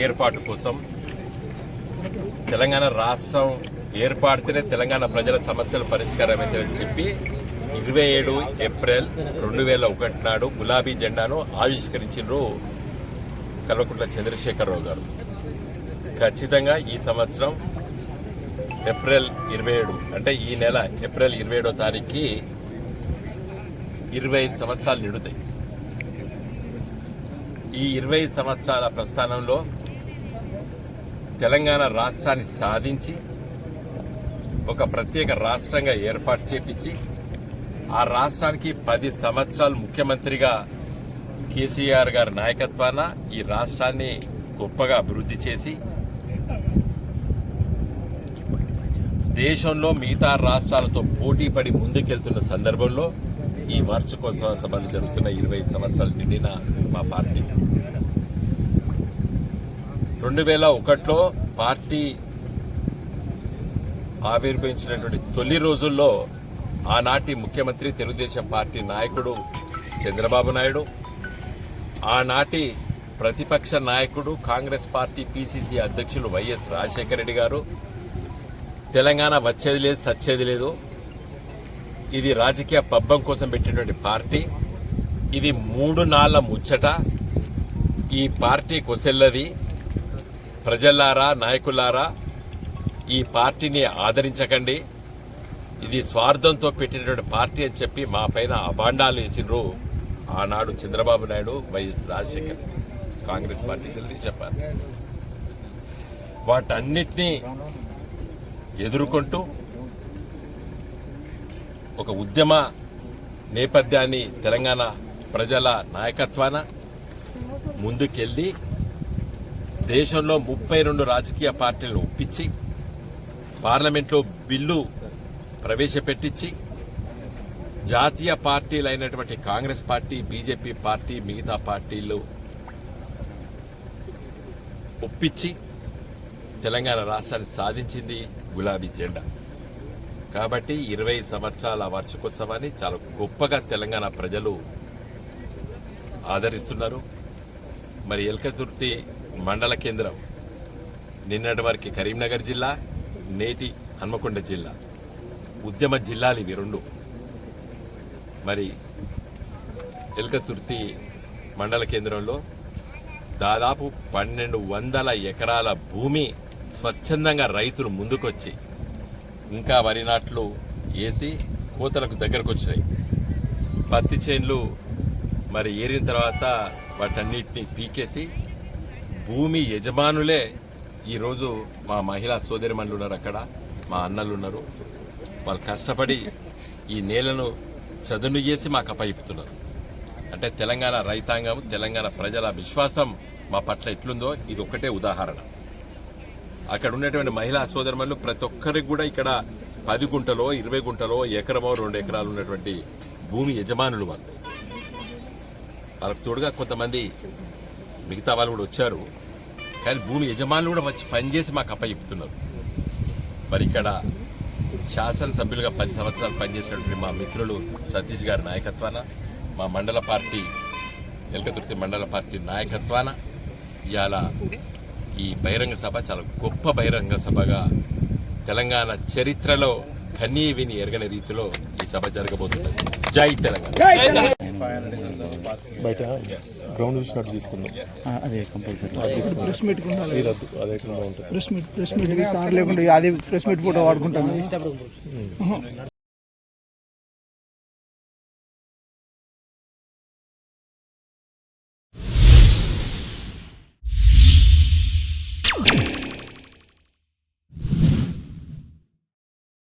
ఏర్పాటు కోసం తెలంగాణ రాష్ట్రం ఏర్పాటుతేనే తెలంగాణ ప్రజల సమస్యలు పరిష్కారమవుతాయని చెప్పి 27 ఏప్రిల్ 2001 నాడు గులాబీ జెండాను ఆవిష్కరించారు కల్వకుంట్ల చంద్రశేఖరరావు గారు. ఖచ్చితంగా ఈ సంవత్సరం ఏప్రిల్ 27 అంటే ఈ నెల ఏప్రిల్ 27వ తారీఖుకి 25 సంవత్సరాలు నిండుతాయి. ఈ 25 సంవత్సరాల ప్రస్థానంలో తెలంగాణ రాష్ట్రాన్ని సాధించి ఒక ప్రత్యేక రాష్ట్రంగా ఏర్పాటు చేపించి ఆ రాష్ట్రానికి 10 సంవత్సరాలు ముఖ్యమంత్రిగా కేసీఆర్ గారి నాయకత్వాన ఈ రాష్ట్రాన్ని గొప్పగా అభివృద్ధి చేసి దేశంలో మిగతా రాష్ట్రాలతో పోటీ పడి ముందుకెళ్తున్న సందర్భంలో ఈ వార్షికోత్సవ సభలు జరుగుతున్న 25 సంవత్సరాలు నిండిన మా పార్టీ 2001లో పార్టీ ఆవిర్భవించినటువంటి తొలి రోజుల్లో ఆనాటి ముఖ్యమంత్రి తెలుగుదేశం పార్టీ నాయకుడు చంద్రబాబు నాయుడు, ఆనాటి ప్రతిపక్ష నాయకుడు కాంగ్రెస్ పార్టీ పిసిసి అధ్యక్షులు వైఎస్ రాజశేఖర రెడ్డి గారు తెలంగాణ వచ్చేది లేదు సచ్చేది లేదు, ఇది రాజకీయ పబ్బం కోసం పెట్టినటువంటి పార్టీ, ఇది 3 నాళ్ల ముచ్చట, ఈ పార్టీ కొసెల్లది, ప్రజలారా నాయకులారా ఈ పార్టీని ఆదరించకండి, ఇది స్వార్థంతో పెట్టినటువంటి పార్టీ అని చెప్పి మా పైన అభాండాలు వేసినారు ఆనాడు చంద్రబాబు నాయుడు వైఎస్ రాజశేఖర్ కాంగ్రెస్ పార్టీ తెలిసి చెప్పారు. వాటన్నిటినీ ఎదుర్కొంటూ ఒక ఉద్యమ నేపథ్యాన్ని తెలంగాణ ప్రజల నాయకత్వాన ముందుకెళ్ళి దేశంలో 32 రాజకీయ పార్టీలను ఒప్పించి పార్లమెంట్లో బిల్లు ప్రవేశపెట్టించి జాతీయ పార్టీలైనటువంటి కాంగ్రెస్ పార్టీ, బీజేపీ పార్టీ, మిగతా పార్టీలు ఒప్పించి తెలంగాణ రాష్ట్రాన్ని సాధించింది గులాబీ జెండా. కాబట్టి 25 సంవత్సరాల వార్షికోత్సవాన్ని చాలా గొప్పగా తెలంగాణ ప్రజలు ఆదరిస్తున్నారు. మరి ఎల్కతుర్తి మండల కేంద్రం నిన్నటి వరకు కరీంనగర్ జిల్లా, నేటి హన్మకొండ జిల్లా ఉద్యమ జిల్లాలు ఇవి 2. మరి ఎల్కతుర్తి మండల కేంద్రంలో దాదాపు 1200 ఎకరాల భూమి స్వచ్ఛందంగా రైతులు ముందుకొచ్చి ఇంకా వరి నాట్లు వేసి కోతలకు దగ్గరకు వచ్చినాయి. పత్తి చేన్లు మరి ఏరిన తర్వాత వాటన్నిటిని పీకేసి భూమి యజమానులే ఈరోజు మా మహిళా సోదరిమణులు ఉన్నారు, అక్కడ మా అన్నలు ఉన్నారు, వాళ్ళు కష్టపడి ఈ నేలను చదును చేసి మాకు అప్పయిపుతున్నారు. అంటే తెలంగాణ రైతాంగం, తెలంగాణ ప్రజల విశ్వాసం మా పట్ల ఎట్లుందో ఇది ఒక్కటే ఉదాహరణ. అక్కడ ఉన్నటువంటి మహిళా సోదరిమణులు ప్రతి ఒక్కరికి కూడా ఇక్కడ 10 గుంటలో 20 గుంటలో ఎకరమో 2 ఎకరాలు ఉన్నటువంటి భూమి యజమానులు వాళ్ళు. వాళ్ళకు తోడుగా కొంతమంది మిగతా వాళ్ళు కూడా వచ్చారు, కానీ భూమి యజమానులు కూడా వచ్చి పనిచేసి మాకు అప్పయిపుతున్నారు. మరి ఇక్కడ శాసనసభ్యులుగా 10 సంవత్సరాలు పనిచేసినటువంటి మా మిత్రులు సతీష్ గారి నాయకత్వాన, మా మండల పార్టీ ఎల్కతుర్తి మండల పార్టీ నాయకత్వాన ఇవాళ ఈ బహిరంగ సభ చాలా గొప్ప బహిరంగ సభగా తెలంగాణ చరిత్రలో కన్నీ విని ఎరగని రీతిలో ఈ సభ జరగబోతుంది. జై తెలంగాణ. బయట గ్రౌండ్ చూసినట్టు తీసుకుందాం, అదే కంపల్సరీ ప్రెస్ మీట్ అదే ప్రెస్ మీట్ సార్ లేకుండా అదే ప్రెస్ మీట్ ఫోటో వాడుకుంటాను.